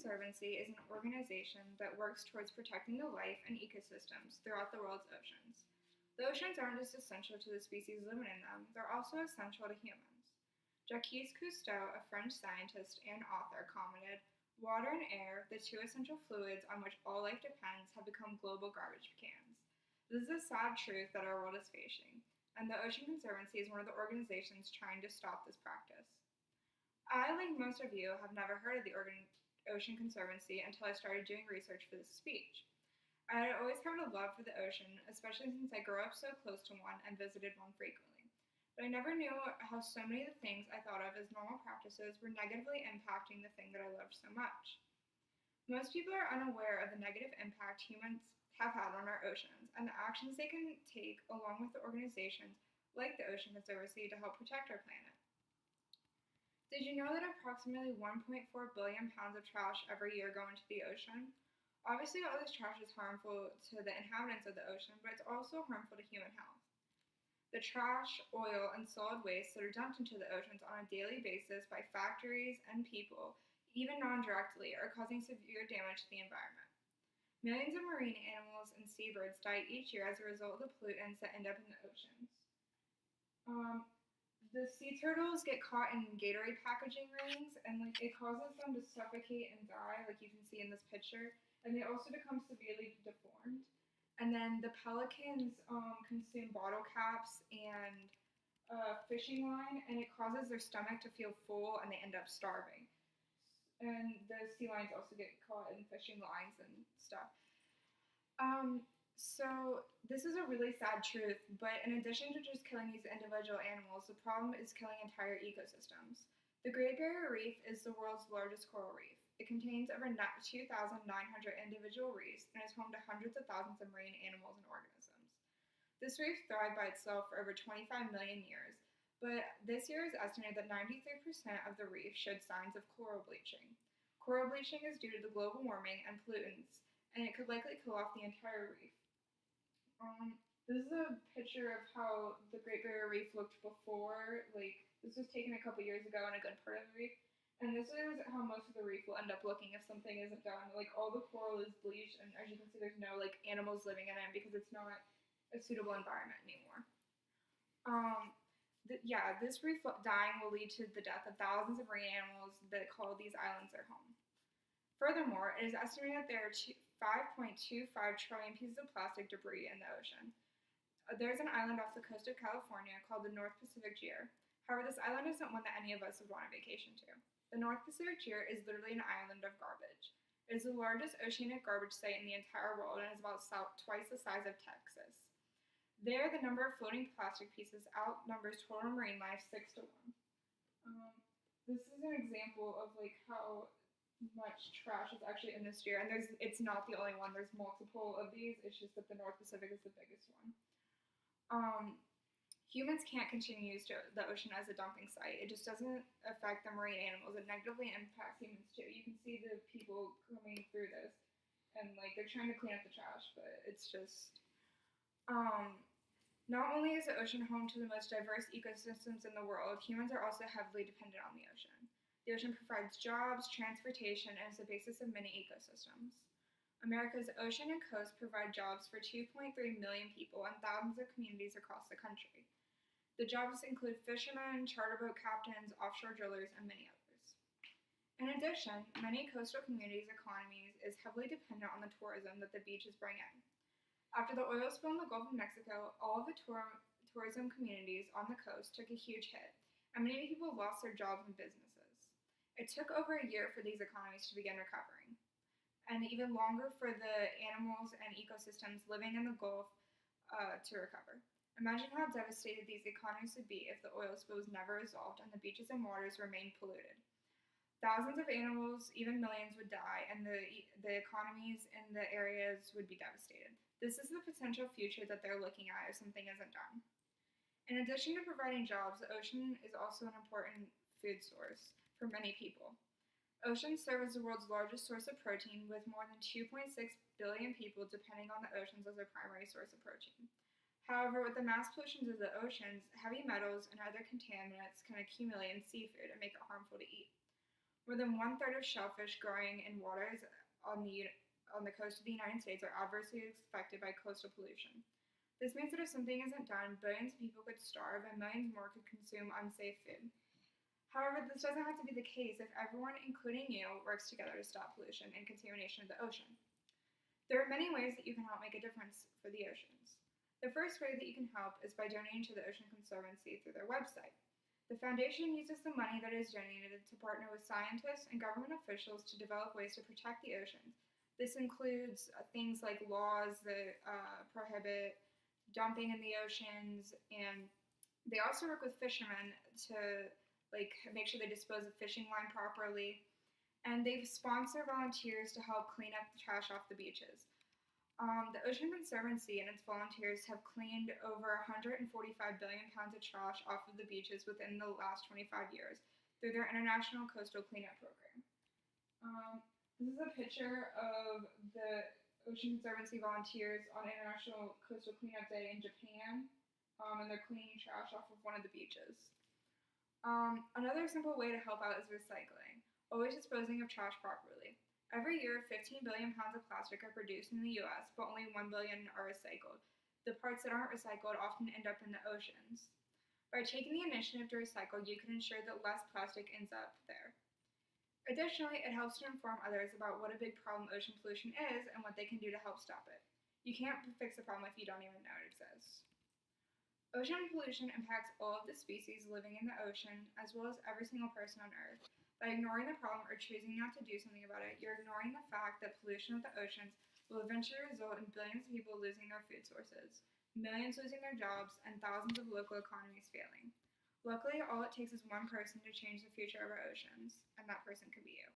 Conservancy is an organization that works towards protecting the life and ecosystems throughout the world's oceans. The oceans aren't just essential to the species living in them, they're also essential to humans. Jacques Cousteau, a French scientist and author, commented, "Water and air, the two essential fluids on which all life depends, have become global garbage cans." This is a sad truth that our world is facing, and the Ocean Conservancy is one of the organizations trying to stop this practice. I, like most of you, have never heard of the Ocean Conservancy until I started doing research for this speech. I had always had a love for the ocean, especially since I grew up so close to one and visited one frequently. But I never knew how so many of the things I thought of as normal practices were negatively impacting the thing that I loved so much. Most people are unaware of the negative impact humans have had on our oceans and the actions they can take along with the organizations like the Ocean Conservancy to help protect our planet. Did you know that approximately 1.4 billion pounds of trash every year go into the ocean? Obviously, all this trash is harmful to the inhabitants of the ocean, but it's also harmful to human health. The trash, oil, and solid waste that are dumped into the oceans on a daily basis by factories and people, even non-directly, are causing severe damage to the environment. Millions of marine animals and seabirds die each year as a result of the pollutants that end up in the oceans. The sea turtles get caught in Gatorade packaging rings, and it causes them to suffocate and die, like you can see in this picture. And they also become severely deformed. And then the pelicans consume bottle caps and fishing line, and it causes their stomach to feel full, and they end up starving. And the sea lions also get caught in fishing lines and stuff. So this is a really sad truth, but in addition to just killing these individual animals, the problem is killing entire ecosystems. The Great Barrier Reef is the world's largest coral reef. It contains over 2,900 individual reefs and is home to hundreds of thousands of marine animals and organisms. This reef thrived by itself for over 25 million years, but this year is estimated that 93% of the reef showed signs of coral bleaching. Coral bleaching is due to the global warming and pollutants, and it could likely kill off the entire reef. This is a picture of how the Great Barrier Reef looked before. This was taken a couple years ago in a good part of the reef. And this is how most of the reef will end up looking if something isn't done. All the coral is bleached, and as you can see, there's no animals living in it because it's not a suitable environment anymore. This reef dying will lead to the death of thousands of marine animals that call these islands their home. Furthermore, it is estimated that there are 5.25 trillion pieces of plastic debris in the ocean. There's an island off the coast of California called the North Pacific Gyre. However, this island isn't one that any of us would want to vacation to. The North Pacific Gyre is literally an island of garbage. It is the largest oceanic garbage site in the entire world and is about twice the size of Texas. There, the number of floating plastic pieces outnumbers total marine life 6 to 1. This is an example of how much trash is actually in this gyre, and it's not the only one. There's multiple of these. It's just that the North Pacific is the biggest one. Humans can't continue to use the ocean as a dumping site. It just doesn't affect the marine animals. It negatively impacts humans too. You can see the people coming through this, and they're trying to clean up the trash, but it's just. Not only is the ocean home to the most diverse ecosystems in the world, humans are also heavily dependent on the ocean. The ocean provides jobs, transportation, and is the basis of many ecosystems. America's ocean and coast provide jobs for 2.3 million people and thousands of communities across the country. The jobs include fishermen, charter boat captains, offshore drillers, and many others. In addition, many coastal communities' economies is heavily dependent on the tourism that the beaches bring in. After the oil spill in the Gulf of Mexico, all of the tourism communities on the coast took a huge hit, and many people lost their jobs and businesses. It took over a year for these economies to begin recovering, and even longer for the animals and ecosystems living in the Gulf to recover. Imagine how devastated these economies would be if the oil spill was never resolved and the beaches and waters remained polluted. Thousands of animals, even millions, would die, and the economies in the areas would be devastated. This is the potential future that they're looking at if something isn't done. In addition to providing jobs, the ocean is also an important food source for many people. Oceans serve as the world's largest source of protein, with more than 2.6 billion people depending on the oceans as their primary source of protein. However, with the mass pollution of the oceans, heavy metals and other contaminants can accumulate in seafood and make it harmful to eat. More than one-third of shellfish growing in waters on the coast of the United States are adversely affected by coastal pollution. This means that if something isn't done, billions of people could starve and millions more could consume unsafe food. However, this doesn't have to be the case if everyone, including you, works together to stop pollution and contamination of the ocean. There are many ways that you can help make a difference for the oceans. The first way that you can help is by donating to the Ocean Conservancy through their website. The foundation uses the money that is donated to partner with scientists and government officials to develop ways to protect the oceans. This includes things like laws that prohibit dumping in the oceans, and they also work with fishermen to make sure they dispose of fishing line properly, and they sponsor volunteers to help clean up the trash off the beaches. The Ocean Conservancy and its volunteers have cleaned over 145 billion pounds of trash off of the beaches within the last 25 years through their International Coastal Cleanup Program. This is a picture of the Ocean Conservancy volunteers on International Coastal Cleanup Day in Japan, and they're cleaning trash off of one of the beaches. Another simple way to help out is recycling, always disposing of trash properly. Every year, 15 billion pounds of plastic are produced in the US, but only 1 billion are recycled. The parts that aren't recycled often end up in the oceans. By taking the initiative to recycle, you can ensure that less plastic ends up there. Additionally, it helps to inform others about what a big problem ocean pollution is and what they can do to help stop it. You can't fix a problem if you don't even know it exists. Ocean pollution impacts all of the species living in the ocean, as well as every single person on Earth. By ignoring the problem or choosing not to do something about it, you're ignoring the fact that pollution of the oceans will eventually result in billions of people losing their food sources, millions losing their jobs, and thousands of local economies failing. Luckily, all it takes is one person to change the future of our oceans, and that person could be you.